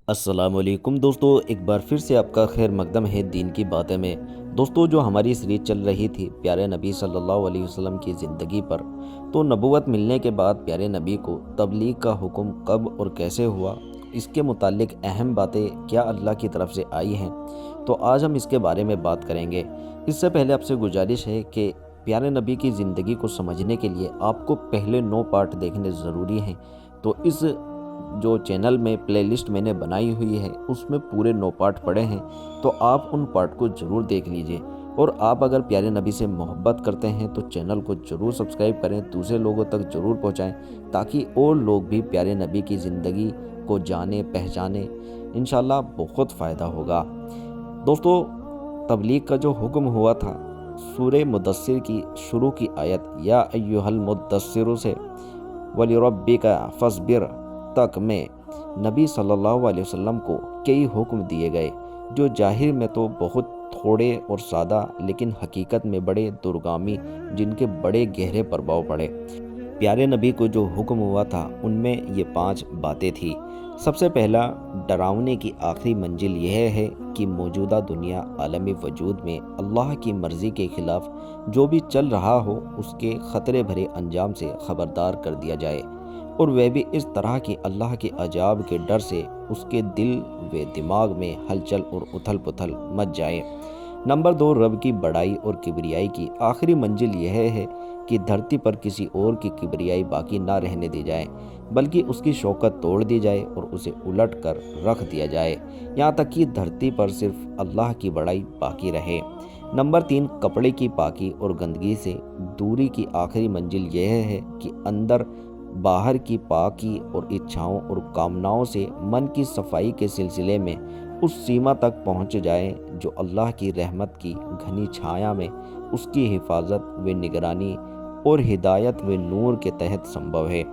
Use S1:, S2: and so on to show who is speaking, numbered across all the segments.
S1: السلام علیکم دوستو، ایک بار پھر سے آپ کا خیر مقدم ہے دین کی باتیں میں۔ دوستو، جو ہماری سیریز چل رہی تھی پیارے نبی صلی اللہ علیہ وسلم کی زندگی پر، تو نبوت ملنے کے بعد پیارے نبی کو تبلیغ کا حکم کب اور کیسے ہوا، اس کے متعلق اہم باتیں کیا اللہ کی طرف سے آئی ہیں، تو آج ہم اس کے بارے میں بات کریں گے۔ اس سے پہلے آپ سے گزارش ہے کہ پیارے نبی کی زندگی کو سمجھنے کے لیے آپ کو پہلے 9 پارٹ دیکھنے ضروری ہیں، تو اس جو چینل میں پلے لسٹ میں نے بنائی ہوئی ہے اس میں پورے 9 پارٹ پڑے ہیں، تو آپ ان پارٹ کو ضرور دیکھ لیجئے۔ اور آپ اگر پیارے نبی سے محبت کرتے ہیں تو چینل کو ضرور سبسکرائب کریں، دوسرے لوگوں تک ضرور پہنچائیں تاکہ اور لوگ بھی پیارے نبی کی زندگی کو جانیں پہچانیں۔ انشاءاللہ بہت فائدہ ہوگا۔ دوستو، تبلیغ کا جو حکم ہوا تھا سورہ مدثر کی شروع کی آیت یا ایھا المدثر سے وَلِرَبِّکَ فَاصْبِرْ تک میں نبی صلی اللہ علیہ وسلم کو کئی حکم دیے گئے جو ظاہر میں تو بہت تھوڑے اور سادہ، لیکن حقیقت میں بڑے دورگامی، جن کے بڑے گہرے پربھاؤ پڑے۔ پیارے نبی کو جو حکم ہوا تھا ان میں یہ 5 باتیں تھیں۔ سب سے پہلا، ڈراونے کی آخری منزل یہ ہے کہ موجودہ دنیا عالمی وجود میں اللہ کی مرضی کے خلاف جو بھی چل رہا ہو اس کے خطرے بھرے انجام سے خبردار کر دیا جائے، اور وہ بھی اس طرح کہ اللہ کے عذاب کے ڈر سے اس کے دل و دماغ میں ہلچل اور اتھل پتھل مچ جائے۔ نمبر 2، رب کی بڑائی اور کبریائی کی آخری منزل یہ ہے کہ دھرتی پر کسی اور کی کبریائی باقی نہ رہنے دی جائے، بلکہ اس کی شوکت توڑ دی جائے اور اسے الٹ کر رکھ دیا جائے، یہاں تک کہ دھرتی پر صرف اللہ کی بڑائی باقی رہے۔ نمبر 3، کپڑے کی پاکی اور گندگی سے دوری کی آخری منزل یہ ہے کہ اندر باہر کی پاکی اور اچھاؤں اور کامناؤں سے من کی صفائی کے سلسلے میں اس سیما تک پہنچ جائے جو اللہ کی رحمت کی گھنی چھایا میں اس کی حفاظت و نگرانی اور ہدایت و نور کے تحت سمبھو ہے،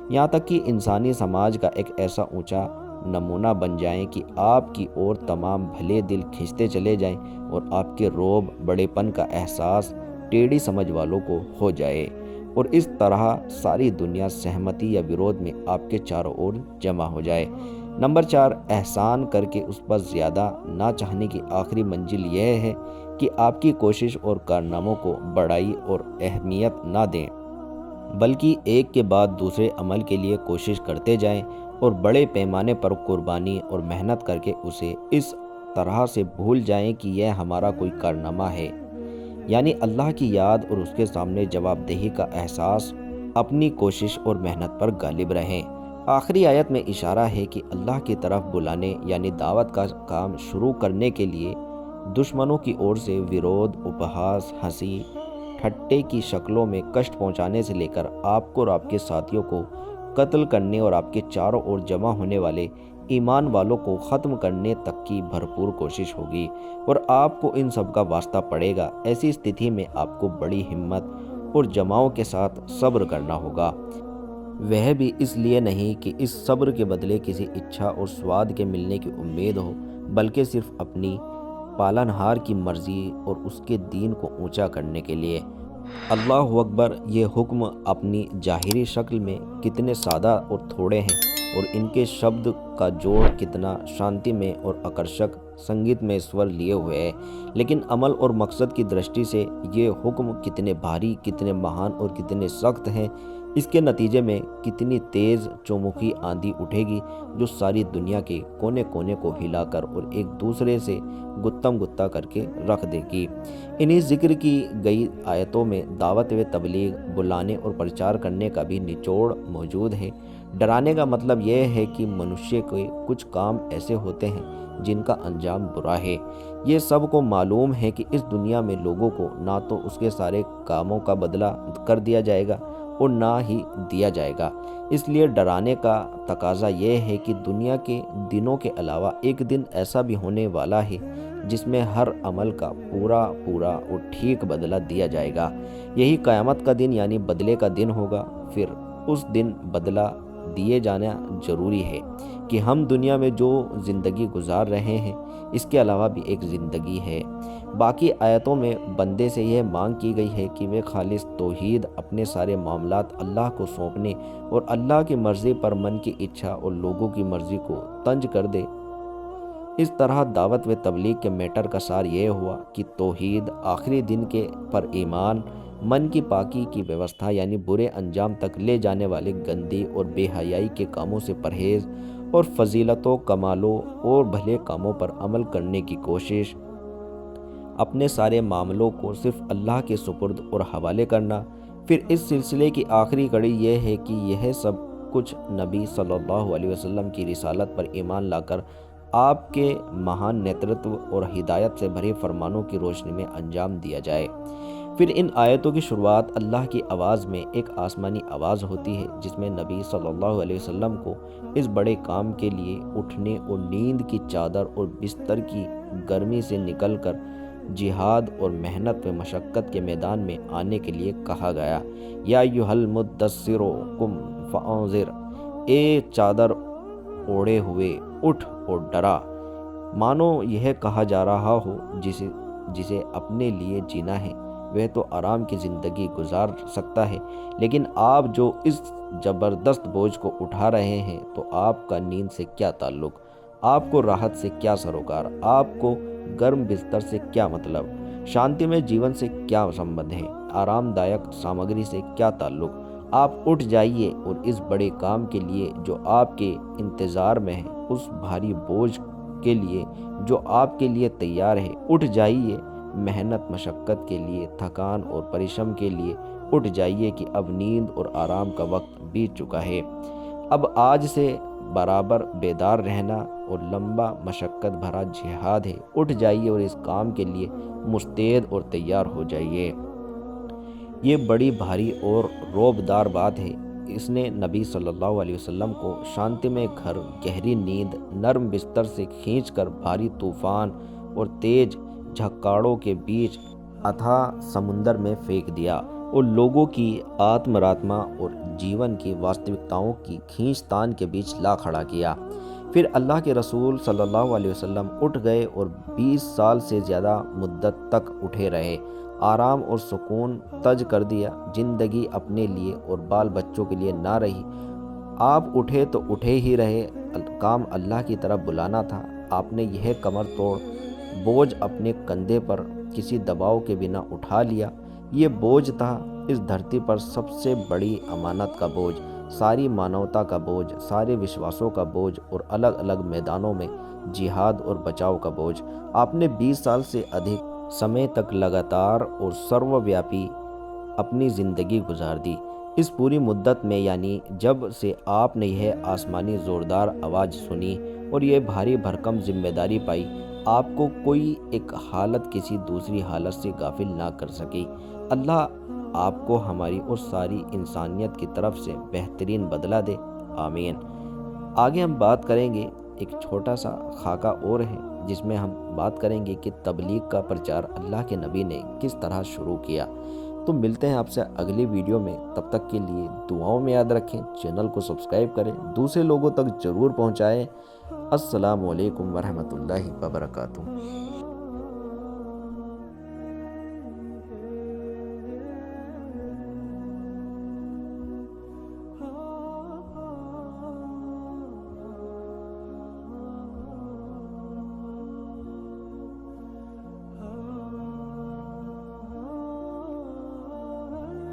S1: یہاں تک کہ انسانی سماج کا ایک ایسا اونچا نمونہ بن جائیں کہ آپ کی اور تمام بھلے دل کھنچتے چلے جائیں اور آپ کے روب بڑے پن کا احساس ٹیڑھی سمجھ والوں کو ہو جائے، اور اس طرح ساری دنیا سہمتی یا ویرودھ میں آپ کے چاروں اور جمع ہو جائے۔ نمبر 4، احسان کر کے اس پر زیادہ نہ چاہنے کی آخری منزل یہ ہے کہ آپ کی کوشش اور کارناموں کو بڑائی اور اہمیت نہ دیں، بلکہ ایک کے بعد دوسرے عمل کے لیے کوشش کرتے جائیں اور بڑے پیمانے پر قربانی اور محنت کر کے اسے اس طرح سے بھول جائیں کہ یہ ہمارا کوئی کارنامہ ہے، یعنی اللہ کی یاد اور اس کے سامنے جواب دہی کا احساس اپنی کوشش اور محنت پر غالب رہیں۔ آخری آیت میں اشارہ ہے کہ اللہ کی طرف بلانے یعنی دعوت کا کام شروع کرنے کے لیے دشمنوں کی اور سے ویرودھ، اپہاس، ہنسی ٹھٹے کی شکلوں میں کشٹ پہنچانے سے لے کر آپ کو اور آپ کے ساتھیوں کو قتل کرنے اور آپ کے چاروں اور جمع ہونے والے ایمان والوں کو ختم کرنے تک کی بھرپور کوشش ہوگی، اور آپ کو ان سب کا واسطہ پڑے گا۔ ایسی استھتی میں آپ کو بڑی ہمت اور جماؤں کے ساتھ صبر کرنا ہوگا، وہ بھی اس لیے نہیں کہ اس صبر کے بدلے کسی اچھا اور سواد کے ملنے کی امید ہو، بلکہ صرف اپنی پالنہار کی مرضی اور اس کے دین کو اونچا کرنے کے لیے۔ اللہ اکبر! یہ حکم اپنی ظاہری شکل میں کتنے سادہ اور تھوڑے ہیں، اور ان کے شبد کا جوڑ کتنا شانتی میں اور آکرشک سنگیت میں سور لیے ہوئے ہے، لیکن عمل اور مقصد کی درشٹی سے یہ حکم کتنے بھاری، کتنے مہان اور کتنے سخت ہیں۔ اس کے نتیجے میں کتنی تیز چوموکھی آندھی اٹھے گی جو ساری دنیا کے کونے کونے کو ہلا کر اور ایک دوسرے سے گتم گتا کر کے رکھ دے گی۔ انہی ذکر کی گئی آیتوں میں دعوت و تبلیغ، بلانے اور پرچار کرنے کا بھی نچوڑ موجود ہے۔ ڈرانے کا مطلب یہ ہے کہ منشیہ کے کچھ کام ایسے ہوتے ہیں جن کا انجام برا ہے۔ یہ سب کو معلوم ہے کہ اس دنیا میں لوگوں کو نہ تو اس کے سارے کاموں کا بدلہ کر دیا جائے گا اور نہ ہی دیا جائے گا، اس لیے ڈرانے کا تقاضا یہ ہے کہ دنیا کے دنوں کے علاوہ ایک دن ایسا بھی ہونے والا ہے جس میں ہر عمل کا پورا اور ٹھیک بدلہ دیا جائے گا۔ یہی قیامت کا دن یعنی بدلے کا دن ہوگا۔ پھر اس دن بدلہ دیے جانا ضروری ہے کہ ہم دنیا میں جو زندگی گزار رہے ہیں اس کے علاوہ بھی ایک زندگی ہے۔ باقی آیتوں میں بندے سے یہ مانگ کی گئی ہے کہ وہ خالص توحید، اپنے سارے معاملات اللہ کو سونپنے اور اللہ کی مرضی پر من کی اچھا اور لوگوں کی مرضی کو طنز کر دے اس طرح دعوت و تبلیغ کے میٹر کا سار یہ ہوا کہ توحید، آخری دن کے پر ایمان، من کی پاکی کی ویوستھا یعنی برے انجام تک لے جانے والے گندی اور بے حیائی کے کاموں سے پرہیز، اور فضیلتوں، کمالوں اور بھلے کاموں پر عمل کرنے کی کوشش، اپنے سارے معاملوں کو صرف اللہ کے سپرد اور حوالے کرنا۔ پھر اس سلسلے کی آخری کڑی یہ ہے کہ یہ سب کچھ نبی صلی اللہ علیہ وسلم کی رسالت پر ایمان لا کر آپ کے مہان نیترتو اور ہدایت سے بھرے فرمانوں کی روشنی میں انجام دیا جائے۔ پھر ان آیتوں کی شروعات اللہ کی آواز میں ایک آسمانی آواز ہوتی ہے، جس میں نبی صلی اللہ علیہ وسلم کو اس بڑے کام کے لیے اٹھنے اور نیند کی چادر اور بستر کی گرمی سے نکل کر جہاد اور محنت و مشقت کے میدان میں آنے کے لیے کہا گیا۔ یا ایھا المدثر قم فانذر، اے چادر اوڑھے ہوئے اٹھ اور ڈرا۔ مانو یہ کہا جا رہا ہو جسے اپنے لیے جینا ہے وہ تو آرام کی زندگی گزار سکتا ہے، لیکن آپ جو اس زبردست بوجھ کو اٹھا رہے ہیں تو آپ کا نیند سے کیا تعلق، آپ کو راحت سے کیا سروکار، آپ کو گرم بستر سے کیا مطلب، شانتی میں جیون سے کیا سمبندھ ہے، آرام دائک سامگری سے کیا تعلق۔ آپ اٹھ جائیے اور اس بڑے کام کے لیے جو آپ کے انتظار میں ہے، اس بھاری بوجھ کے لیے جو آپ کے لیے تیار ہے اٹھ جائیے، محنت مشقت کے لیے، تھکان اور پریشم کے لیے اٹھ جائیے کہ اب نیند اور آرام کا وقت بیت چکا ہے۔ اب آج سے برابر بیدار رہنا اور لمبا مشقت بھرا جہاد ہے۔ اٹھ جائیے اور اس کام کے لیے مستعد اور تیار ہو جائیے۔ یہ بڑی بھاری اور رعبدار بات ہے۔ اس نے نبی صلی اللہ علیہ وسلم کو شانتی میں گھر، گہری نیند، نرم بستر سے کھینچ کر بھاری طوفان اور تیز جھکاڑوں کے بیچ اتھاہ سمندر میں پھینک دیا، اور لوگوں کی آتمراتما اور جیون کی واستوکتاؤں کی کھینچ تان کے بیچ لا کھڑا کیا۔ پھر اللہ کے رسول صلی اللہ علیہ وسلم اٹھ گئے اور 20 سال سے زیادہ مدت تک اٹھے رہے، آرام اور سکون تج کر دیا، زندگی اپنے لیے اور بال بچوں کے لیے نہ رہی۔ آپ اٹھے تو اٹھے ہی رہے، کام اللہ کی طرف بلانا تھا۔ آپ نے یہ کمر توڑ بوجھ اپنے کندھے پر کسی دباؤ کے بنا اٹھا لیا۔ یہ بوجھ تھا اس دھرتی پر سب سے بڑی امانت کا بوجھ، ساری مانوتا کا بوجھ، سارے وشواسوں کا بوجھ اور الگ الگ میدانوں میں جہاد اور بچاؤ کا بوجھ۔ آپ نے 20 سال سے ادھک سمے تک لگاتار اور سرو ویاپی اپنی زندگی گزار دی۔ اس پوری مدت میں یعنی جب سے آپ نے یہ آسمانی زوردار آواز سنی اور یہ بھاری بھرکم ذمہ داری پائی، آپ کو کوئی ایک حالت کسی دوسری حالت سے غافل نہ کر سکی۔ اللہ آپ کو ہماری اور ساری انسانیت کی طرف سے بہترین بدلہ دے، آمین۔ آگے ہم بات کریں گے، ایک چھوٹا سا خاکہ اور ہے جس میں ہم بات کریں گے کہ تبلیغ کا پرچار اللہ کے نبی نے کس طرح شروع کیا۔ تو ملتے ہیں آپ سے اگلی ویڈیو میں، تب تک کے لیے دعاؤں میں یاد رکھیں، چینل کو سبسکرائب کریں، دوسرے لوگوں تک ضرور پہنچائیں۔ السلام علیکم ورحمۃ اللہ وبرکاتہ۔